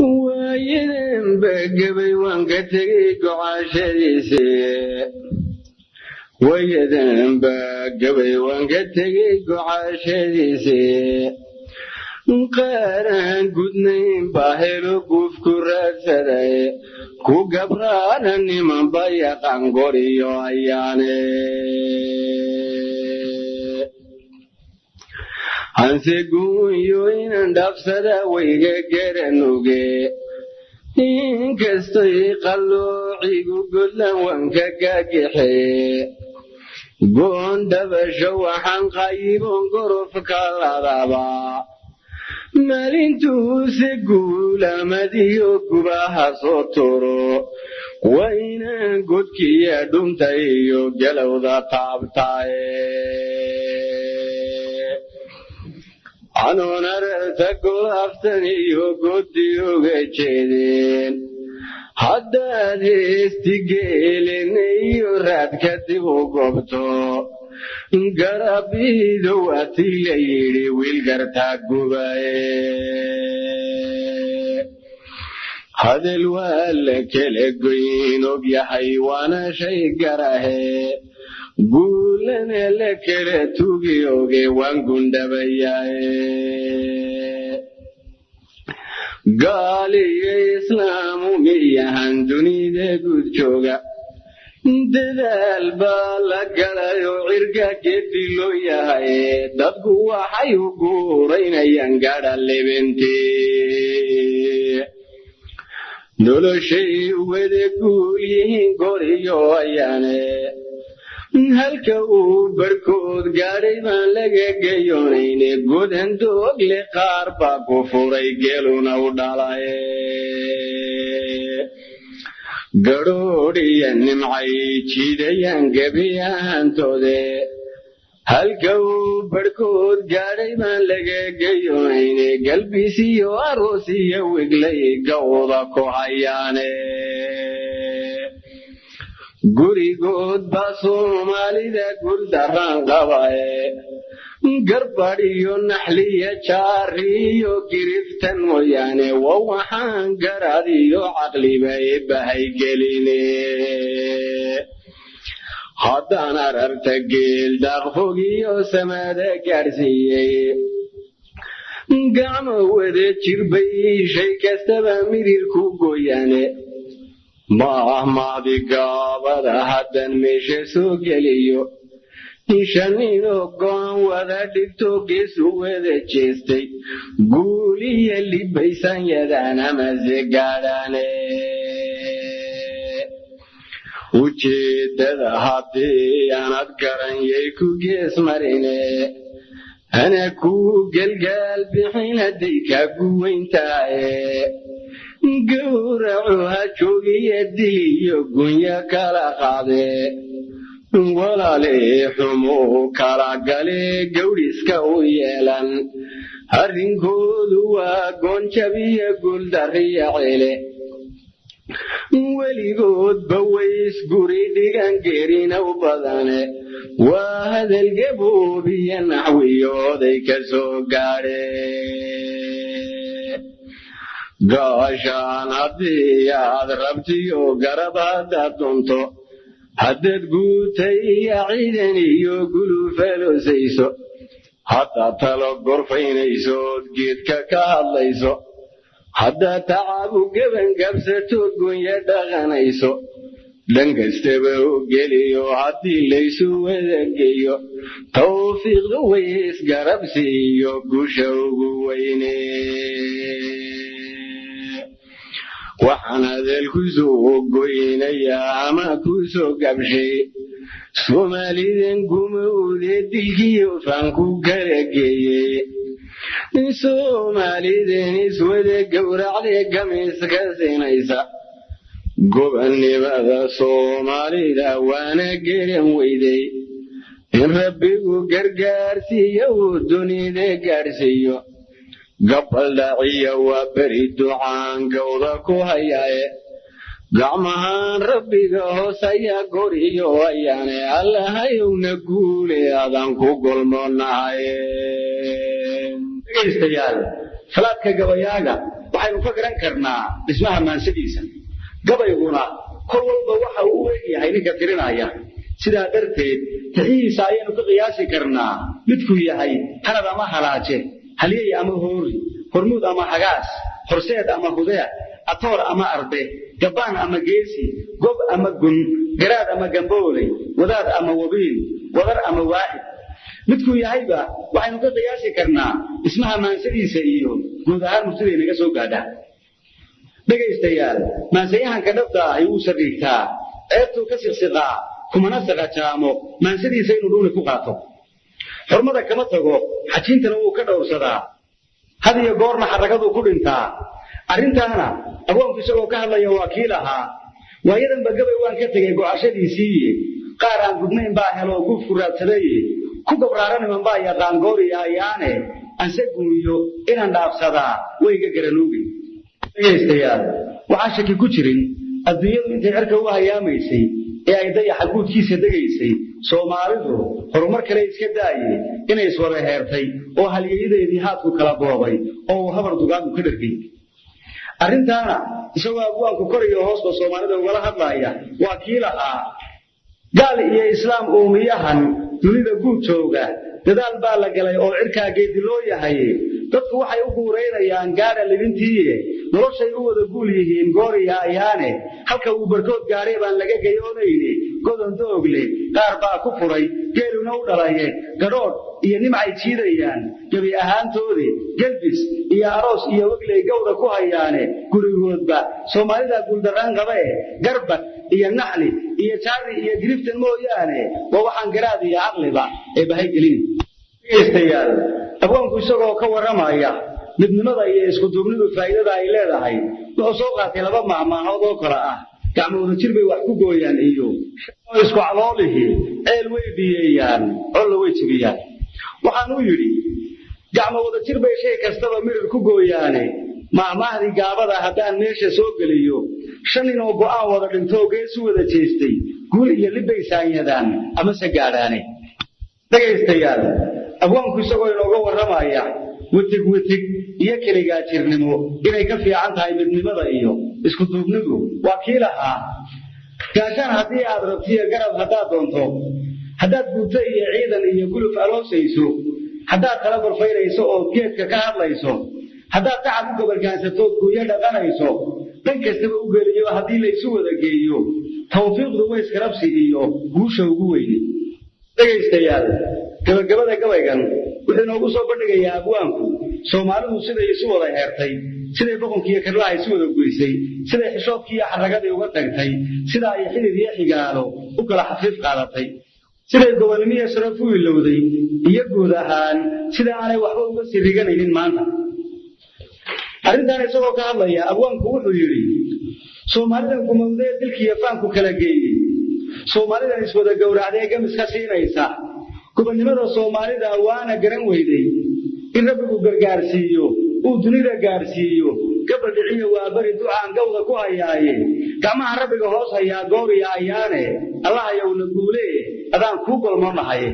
ويدن بقبي وانقتقي قعاشريسي ويدن بقبي وانقتقي قعاشريسي قارن قدنين باهلو قف كرات سري كو قبرانا نمان بايقان قريو اياني Ansegun yoin and upsada wege gerenuge. In Castay Kallo, Igu Gudlan Wankagagihe. Gondava Johan Kaibon Gorof Kalaraba. Malintu Segula Madio Kubaha Sotoro. Waina Gudkia Dumtayo Geloda Tabtae. Anonar Takul Aftani Yogudio Gachin Haddad is Tigelin Yurat Kativo Gobto Garabido Atili Wilgartagubae Hadelwal Keleguin of Yahaiwana Shaygarahe Gulen elekere tugioge wangunda bayae Gali Islamu miyahan dunide gudchoga Dedal bala galayo irga gedilo yae Dadgu wahayu gurayna yangada lebente Dolo shay wede gulihin goriyo ayane halka uu barkood gaadhay baan laga gayonayne gudan doogle qaar baa ku furay geeluna u dhalaye garoodhiya nimcay jiidayaan gebiyahantoode halka uu barkood gaadhay baan laga gayonayne galbisiyo aroosiyo wiglay gawda ku hayaane gurigood baa soomaalida gurdaraan qabaye garbadhiyo naxliya jaariyo giriftan mooyaane waa waxaan garaadiyo caqliba eebbahay geline haddaan ararta geel daaqfogiyo samada gaadhsiiyey gacmo wada jirbay shay kastaba mirir ku gooyaane mahdi gaabada haddan meesha soo geliyo shanino go'an wada dhigto geesu wada jeestay guuliya libaysan yadaan amase gaadhaane ujeeddada haddii aanad garanyay ku gees marine ana ku gelgaal bixin hadday kaa guwayntaaye gowracu ha joogiya diliyo gunya kala qaade walaale xumuu kala gale gawdhiska u yeelan arrinkoodu waa goonjabiya guuldariya cele weligoodba ways guri dhigan geerina u badane waa hadal gaboobiya naxwiyooday ka soo gaadhe gaashaan haddii aad rabtiyo garab haddaad dunto haddaad guutay iyo ciidan iyo gulufelosayso haddaad talo gorfaynaysood geedka ka hadlayso haddaad tacaabu gebangabsatood gonya dhaqanayso dhankastaba u geliyo haddii laysu wadageeyo tawfiiqda ways garabsiiyo gusha ugu weyne waxaan hadal ku soo goynayaa ama ku soo gabshay Somalidan gumowde dilkiyo faanku kala geeyey Somalidan iswada gowracde gamiska siinaysa gobonnimada Soomaalida waana garan weyday in rabbigu gargaarsiiyo dunida gaarsiiyo gabal dhaciya waa bari ducaan gowda ku hayaye gacmahaan rabbiga hoosaya goriyo ayaane allahayowna guule adan ku golmoonahaye dhegeystayaal salaadka gabayaaga waxaynu ka garan karnaa dhismaha maansadiisa gabayguna kol walba waxa uu u egyahay ninka tirinaya sidaa darteed tixiisa ayaynu ka qiyaasi karnaa midku yahay hanad ama halaaje haliyey ama hoori hormuud ama hagaas horseed ama hudaya atoor ama arbe gabaan ama geesi gob ama gun garaad ama gamboole wadaad ama wabiin wadar ama waahid midku yahayba waxaynu ka qiyaasi karnaa ismaha maansadiisa iyo guud ahaan murtida inaga soo gaadha dhegaystayaal maansayahanka dhabta ah ayuu sariigtaa ceebtuu ka siqsiqaa kumana saqajaamo maansadiisa inuu dhuuni ku qaato xurmada kama tago xajiintana wuu ka dhowrsadaa had iyo goorna xarragaduu ku dhintaa arrintaana abwaanku isagoo ka hadlaya waa kii lahaa waayadanba gabay waan ka tegey go'ashadiisiiye qaar aan gudnayn baa heloo gufku raadsadaye ku gabraaraniman baa yaqaan gooriya ayaane anse gumiyo inaan dhaafsadaa wayga garanuugay dhegaystayaal waxaan shaki ku jirin adduunyadu intay cirka u hayaamaysay ee ay dayaxa guudkiisa degaysay soomaalidu horumar kale iska daaye inay iswada heertay oo halyeeyadeedii haadku kala boobay oo uu habar dugaanku ka dhargay arrintaana isagoo abwaanku kor iyo hoosba soomaalida ugala hadlaaya waa kii lahaa gaal iyo islaam uumiyahan dunida guud jooga dadaal baa la galay oo cirkaa geedi loo yahay dadku waxay u guuraynayaan gaadha libintiiye noloshay u wada guul yihiin gooriya ayaane halka uu barkood gaadhay baan laga gayoonayne godon doogle qaar baa ku furay geeluna u dhalaye gadhoodh iyo nimcay jiidayaan gebi ahaantoodi gelbis iyo aroos iyo wegley gawda ku hayaane gurigoodba soomaalida guuldarraan qaba garbad iyo naxli iyo jaari iyo giriftan mooyaane waa waxaan garaad iyo caqliba ee bahay gelin dhegaystayaal abwaanku isagoo ka warramaya midnimada iyo isku duubnidu faa'iidada ay leedahay wuxuu soo qaatay laba maahmaahood oo kale ah gacmooda jir bay wax ku gooyaan iyo isku caloolihi ceel way biyeeyaan colla way jibiyaan waxaan u yidhi gacmooda jir bay shay kastaba mirir ku gooyaane maahmaahdii gaabada haddaan meesha soo geliyo shan inoo go'aan wada dhintoo geesu wada jeestay guul iyo libbay saanyadaan amase gaadhaane dhegaystayaal abwaanku isagoo inooga warramaya wetig iyo keligaa jirnimo inay ka fiican tahay midnimada iyo isku duubnidu waa kii lahaa gaashaan haddii aad rabtiyo garab haddaad doonto haddaad guuto iyo ciidan iyo guluf aloosayso haddaad tala barfaynayso ood geedka ka hadlayso haddaad tacab u gabalgaansatood guuyo dhaqanayso dhan kastaba u geliyo haddii laysu wada geeyo tawfiiqdu wayskarabsi iyo guusha ugu weyne dhegaystayaal gabagabada gabaygan wuxuu inoogu soo bandhigayaa abwaanku soomaalidu siday isu wada heertay siday boqonkiiyo karlaha isu wada goysay siday xishoodkii iyo xarragadii uga tagtay sida ay xidid iyo xigaalo u kala xafiif qaadatay siday gobonnimo iyo sharaf u ilowday iyo guud ahaan sida aanay waxba uga sii riganaynin maanta arrintan isagoo ka hadlaya abwaanku wuxuu yidhi soomaalidan gumowdee dilkiiyo faanku kala geeyey soomaalidan iswada gowracdee gamis ka siinaysa gobonnimada soomaalida waana garan weyday in rabbigu gargaarsiiyo uu dunida gaarsiiyo gabal dhiciyo waa bari ducaan gawda ku hayaaye gacmaha rabbiga hoos hayaa gooriya ayaane allahayow na guulee adaan kuu golmo nahaye